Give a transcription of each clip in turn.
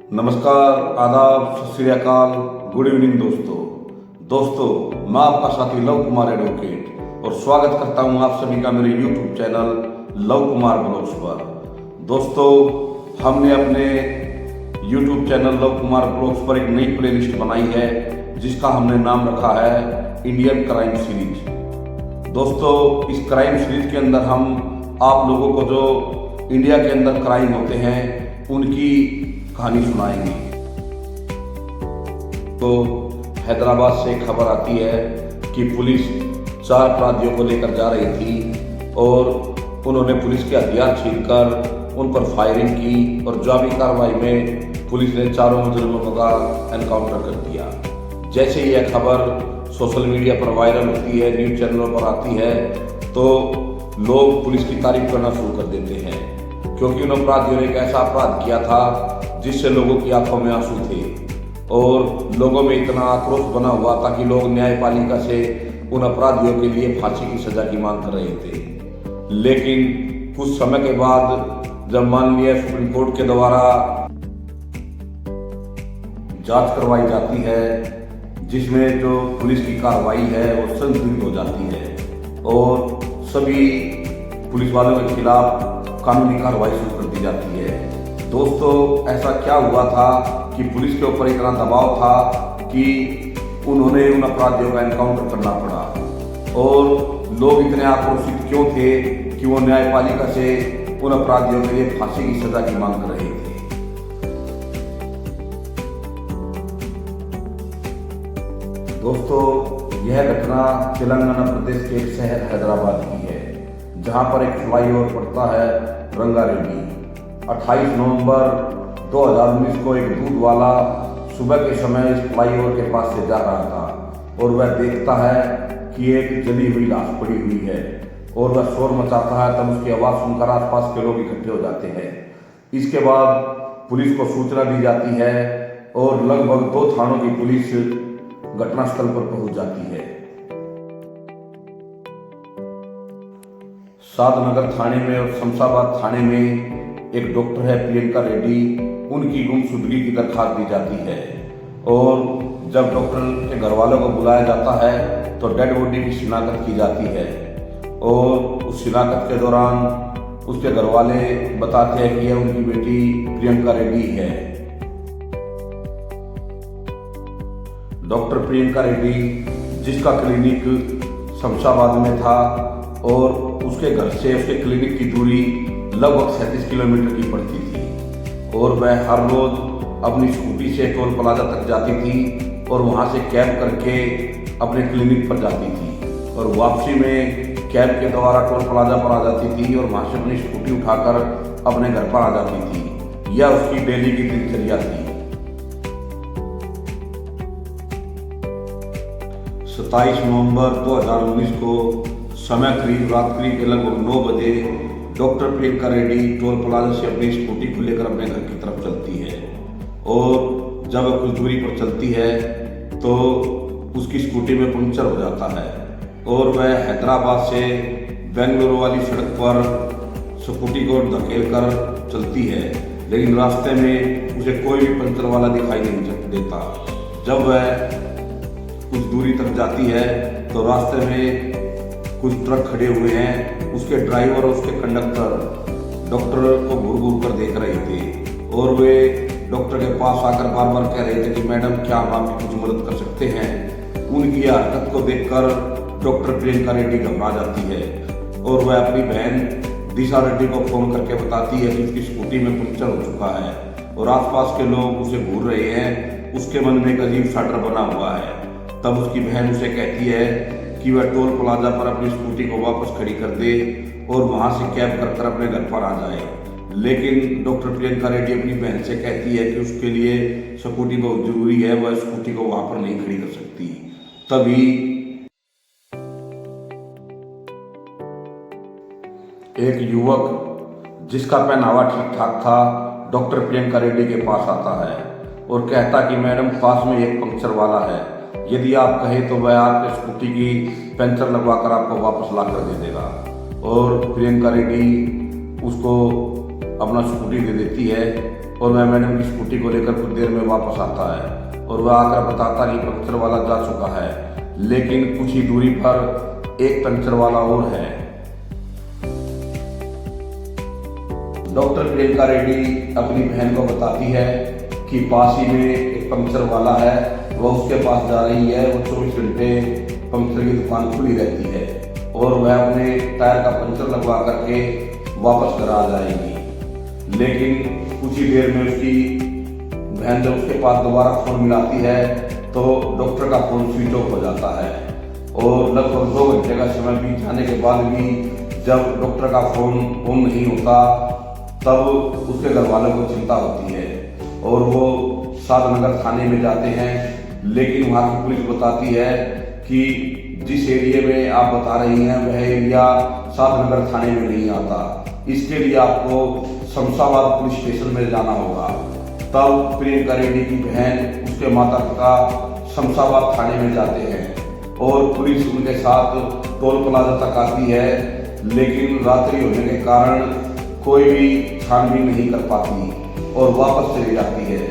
नमस्कार, आदाब, सत श्री अकाल, गुड इवनिंग दोस्तों मैं आपका साथी लव कुमार एडवोकेट और स्वागत करता हूं आप सभी का मेरे YouTube channel love Kumar blogs पर। दोस्तों, हमने अपने YouTube channel love Kumar blogs पर एक नई प्लेलिस्ट बनाई है जिसका हमने नाम रखा है इंडियन क्राइम सीरीज। दोस्तों, इस क्राइम सीरीज के अंदर हम आप लोगों को जो इंडिया के अंदर क्राइम होते हैं उनकी कहानी सुनाएंगे। तो हैदराबाद से खबर आती है कि पुलिस 4 अपराधियों को लेकर जा रही थी और उन्होंने पुलिस के हथियार छीनकर उन पर फायरिंग की और जवाबी कार्रवाई में पुलिस ने चारों मुजरिमों का एनकाउंटर कर दिया। जैसे ही यह खबर सोशल मीडिया पर वायरल होती है, न्यूज़ चैनलों पर आती है, तो लोग पुलिस की तारीफ करना शुरू कर देते हैं, क्योंकि उन अपराधियों ने एक ऐसा अपराध किया था जिससे लोगों की आंखों में आंसू थे और लोगों में इतना आक्रोश बना हुआ था कि लोग न्यायपालिका से उन अपराधियों के लिए फांसी की सजा की मांग कर रहे थे। लेकिन कुछ समय के बाद जब माननीय सुप्रीम कोर्ट के द्वारा जांच करवाई जाती है, जिसमें जो पुलिस की कार्रवाई है वो संदिग्ध हो जाती है और सभी पुलिस वालों के खिलाफ कानूनी कार्रवाई शुरू कर दी जाती है। दोस्तों, ऐसा क्या हुआ था कि पुलिस के ऊपर इतना दबाव था कि उन्होंने उन अपराधियों का एनकाउंटर करना पड़ा और लोग इतने आक्रोशित क्यों थे कि वो न्यायपालिका से उन अपराधियों के लिए फांसी की सजा की मांग कर रहे थे। दोस्तों, यह घटना तेलंगाना प्रदेश के एक शहर हैदराबाद की है, जहां पर एक फ्लाईओवर पड़ता है रंगारेड्डी। 28 नवंबर 2019 को एक दूध वाला सुबह के समय इस फ्लाईओवर के पास से जा रहा था और वह देखता है कि एक जली हुई लाश पड़ी हुई है और वह शोर मचाता है। तब उसकी आवाज़ सुनकर आसपास के लोग इकट्ठे हो जाते हैं। इसके बाद पुलिस को सूचना दी जाती है और लगभग 2 थानों की पुलिस घटनास्थल पर पहुंच जाती है। सादनगर थाने में और शमशाबाद थाने में एक डॉक्टर है प्रियंका रेड्डी, उनकी गुमशुदगी की दरखास्त दी जाती है और जब डॉक्टर के घर वालों को बुलाया जाता है तो डेड बॉडी की शिनाख्त की जाती है और उस शिनाख्त के दौरान उसके घर वाले बताते हैं कि यह उनकी बेटी प्रियंका रेड्डी है। डॉक्टर प्रियंका रेड्डी, जिसका क्लिनिक शमशाबाद में था और उसके घर से उसके क्लिनिक की दूरी लगभग 37 किलोमीटर की पड़ती थी और वह हर रोज अपनी स्कूटी से टोल प्लाजा तक जाती थी और वहां से कैब करके अपने क्लिनिक पर जाती थी और वापसी में कैब के द्वारा टोल प्लाजा पर आ जाती थी और वहां से अपनी स्कूटी उठाकर अपने घर पर आ जाती थी। यह उसकी डेली की दिनचर्या थी। 27 नवंबर 2019 को समय करीब रात्रि के लगभग 9 बजे doctor Priyanka Reddy toll plaza से अपनी स्कूटी को लेकर अपने घर की तरफ चलती है और जब वह कुछ दूरी पर चलती है तो उसकी स्कूटी में पंक्चर हो जाता है और वह हैदराबाद से बेंगलुरु वाली सड़क पर स्कूटी को धकेल कर चलती है, लेकिन रास्ते में उसे कोई भी पंक्चर वाला दिखाई नहीं देता। जब वह कुछ दूरी तक जाती है तो रास्ते में कुछ ट्रक खड़े हुए हैं। उसके ड्राइवर और उसके कंडक्टर डॉक्टर को घूर घूर कर देख रहे थे और वे डॉक्टर के पास आकर बार बार कह रहे थे कि मैडम, क्या हम आपकी कुछ मदद कर सकते हैं। उनकी हरकत को देखकर डॉक्टर प्रियंका रेड्डी घबरा जाती है और वह अपनी बहन दिशा रेड्डी को फोन करके बताती है कि उसकी स्कूटी में पंक्चर हो चुका है और आसपास के लोग उसे घूर रहे हैं। उसके मन में एक अजीब सा डर बना हुआ है। तब उसकी बहन उसे कहती है कि वह टोल प्लाजा पर अपनी स्कूटी को वापस खड़ी कर दे और वहां से कैब कर अपने घर पर आ जाए। लेकिन डॉक्टर प्रियंका रेड्डी अपनी बहन से कहती है कि उसके लिए स्कूटी बहुत जरूरी है, वह स्कूटी को वहां पर नहीं खड़ी कर सकती। तभी एक युवक, जिसका पहनावा ठीक ठाक था, डॉक्टर प्रियंका रेड्डी के पास आता है और कहता कि मैडम, पास में एक पंक्चर वाला है, यदि आप कहें तो वह आपके स्कूटी की पंक्चर लगवाकर आपको वापस ला कर दे देगा। और प्रियंका रेड्डी उसको अपना स्कूटी दे देती है और वह मैडम की स्कूटी को लेकर कुछ देर में वापस आता है और वह आकर बताता कि पंक्चर वाला जा चुका है, लेकिन कुछ ही दूरी पर एक पंक्चर वाला और है। डॉक्टर प्रियंका रेड्डी अपनी बहन को बताती है कि पास ही में एक पंक्चर वाला है, वह उसके पास जा रही है। वो 24 घंटे पंक्चर की दुकान खुली रहती है और वह अपने टायर का पंक्चर लगवा करके वापस घर आ जाएगी। लेकिन कुछ ही देर में उसकी बहन जब उसके पास दोबारा फोन मिलाती है तो डॉक्टर का फोन स्विच ऑफ हो जाता है और लगभग 2 घंटे का समय बीत जाने के बाद भी जब डॉक्टर का फोन ऑन नहीं होता तब उसके घर वालों को चिंता होती है और वो शादनगर थाने में जाते हैं। लेकिन वहाँ की पुलिस बताती है कि जिस एरिया में आप बता रही हैं वह एरिया शादनगर थाने में नहीं आता, इसके लिए आपको शमशाबाद पुलिस स्टेशन में जाना होगा। तब प्रियंका रेड्डी की बहन उसके माता पिता शमशाबाद थाने में जाते हैं और पुलिस उनके साथ टोल प्लाजा तक आती है, लेकिन रात्रि होने के कारण कोई भी छानबीन नहीं कर पाती और वापस चली जाती है।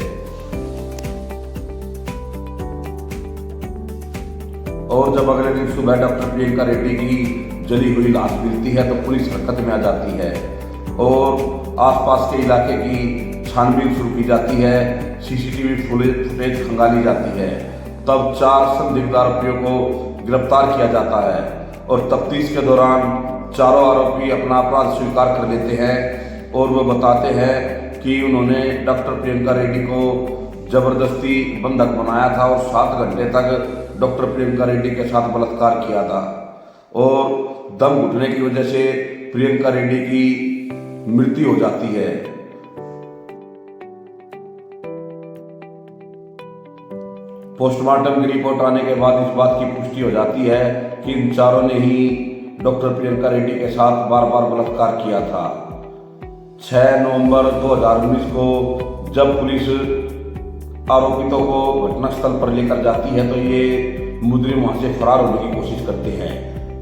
और जब अगले दिन सुबह डॉक्टर प्रियंका रेड्डी की जली हुई लाश मिलती है तो पुलिस हरकत में आ जाती है और आसपास के इलाके की छानबीन शुरू की जाती है। सीसीटीवी फुटेज खंगाली जाती है। तब 4 संदिग्ध आरोपियों को गिरफ्तार किया जाता है और तफ्तीश के दौरान चारों आरोपी अपना अपराध स्वीकार कर लेते हैं और वो बताते हैं कि उन्होंने डॉक्टर प्रियंका रेड्डी को जबरदस्ती बंधक बनाया था और 7 घंटे तक डॉक्टर प्रियंका रेड्डी के साथ बलात्कार किया था और दम घुटने की वजह से प्रियंका रेड्डी की मृत्यु हो जाती है। पोस्टमार्टम की रिपोर्ट आने के बाद इस बात की पुष्टि हो जाती है कि इन चारों ने ही डॉक्टर प्रियंका रेड्डी के साथ बार बार बलात्कार किया था। 6 नवंबर 2019 को जब पुलिस आरोपितों को घटनास्थल पर लेकर जाती है तो ये मुजरिम वहां से फरार होने की कोशिश करते हैं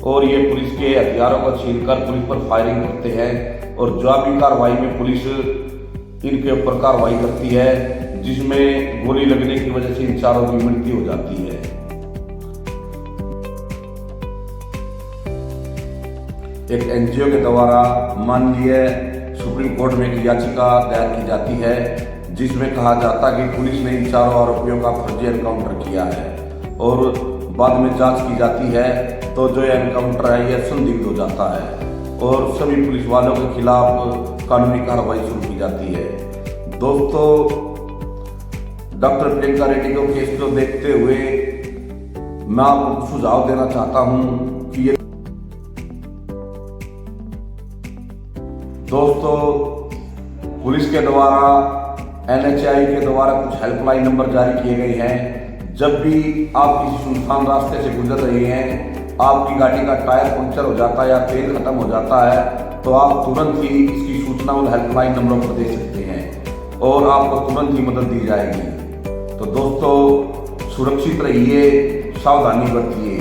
और ये पुलिस के हथियारों को छीनकर पुलिस पर फायरिंग करते हैं और जवाबी कार्रवाई में पुलिस इनके ऊपर कार्रवाई करती है, जिसमें गोली लगने की वजह से इन चारों की मृत्यु हो जाती है। एक एनजीओ के द्वारा माननीय सुप्रीम कोर्ट में एक याचिका दायर की जाती है जिसमें कहा जाता है कि पुलिस ने इन चारों आरोपियों का फर्जी एनकाउंटर किया है और बाद में जांच की जाती है तो जो एनकाउंटर है यह संदिग्ध हो जाता है और सभी पुलिस वालों के खिलाफ कानूनी कार्रवाई शुरू की जाती है। दोस्तों, डॉक्टर प्रियंका रेड्डी को केस को देखते हुए मैं आपको सुझाव देना चाहता हूं कि ये दोस्तों पुलिस के द्वारा NHAI के द्वारा कुछ हेल्पलाइन नंबर जारी किए गए हैं। जब भी आप किसी सुनसान रास्ते से गुजर रहे हैं, आपकी गाड़ी का टायर पंक्चर हो जाता है या तेल खत्म हो जाता है तो आप तुरंत ही इसकी सूचना उन हेल्पलाइन नंबरों पर दे सकते हैं और आपको तुरंत ही मदद दी जाएगी। तो दोस्तों, सुरक्षित रहिए, सावधानी बरतिए।